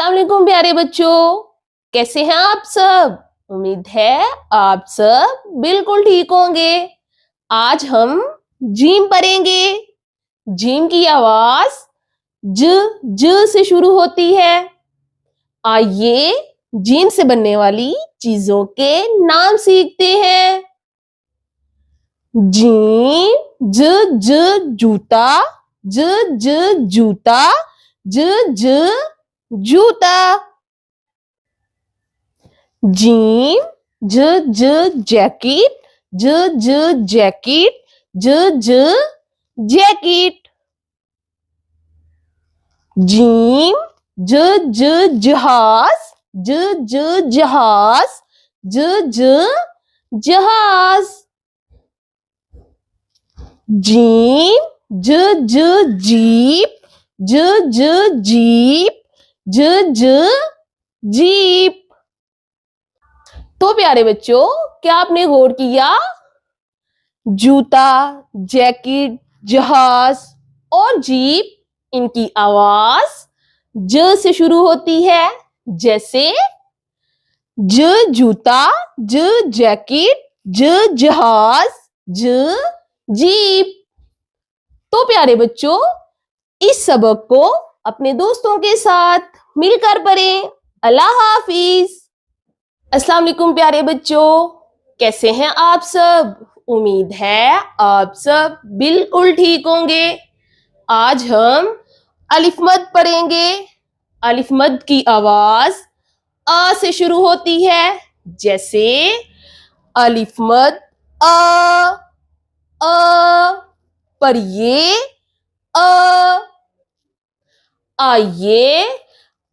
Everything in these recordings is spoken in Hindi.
अस्सलाम वालेकुम प्यारे बच्चों, कैसे हैं आप सब। उम्मीद है आप सब बिल्कुल ठीक होंगे। आज हम जीम पढ़ेंगे। जीम की आवाज ज से शुरू होती है। आइए जीम से बनने वाली चीजों के नाम सीखते हैं। जीम ज जूता, ज जूता, ज जूता। जीम ज जैकेट, ज जैकेट, ज जैकेट। जीम ज जहाज, ज जहाज, ज जहाज। जीम ज जीप, ज जीप, ज जीप। तो प्यारे बच्चों, क्या आपने गौर किया? जूता, जैकेट, जहाज और जीप, इनकी आवाज ज से शुरू होती है। जैसे ज जूता, ज जैकेट, ज जहाज, ज जीप। तो प्यारे बच्चों, इस सबक को अपने दोस्तों के साथ मिलकर पढ़ें। अल्लाह हाफिज। अस्सलाम वालेकुम प्यारे बच्चों, कैसे हैं आप सब। उम्मीद है आप सब बिल्कुल ठीक होंगे। आज हम अलिफ मद पढ़ेंगे। अलिफ मद की आवाज आ से शुरू होती है। जैसे अलिफ मद अ, पढ़िए अ। आइए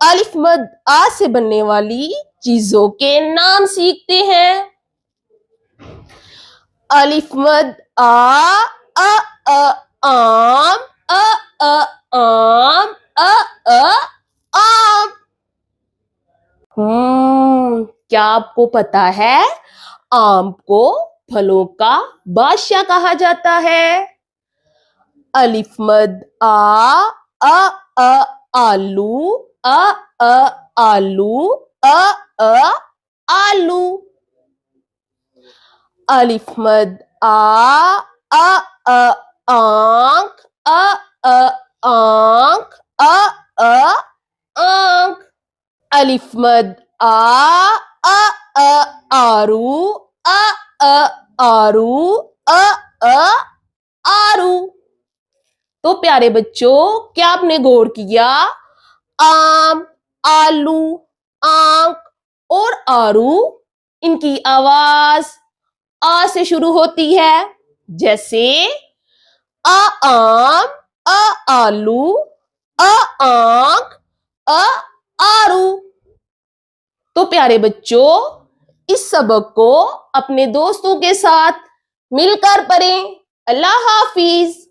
अलिफ मद आ से बनने वाली चीजों के नाम सीखते हैं। अलिफ मद आ आम, आम, आम। क्या आपको पता है आम को फलों का बादशाह कहा जाता है? अलिफ मद आ आलू, आलू, आलू। अलिफ मद आंख, आंख, आंख। अलिफ मद आरू, आरू, आरू। तो प्यारे बच्चों, क्या आपने गौर किया? आम, आलू, आंख और आरू, इनकी आवाज आ से शुरू होती है। जैसे आम, आलू, आंख, आरू। तो प्यारे बच्चों, इस सबक को अपने दोस्तों के साथ मिलकर पढ़ें। अल्लाह हाफिज।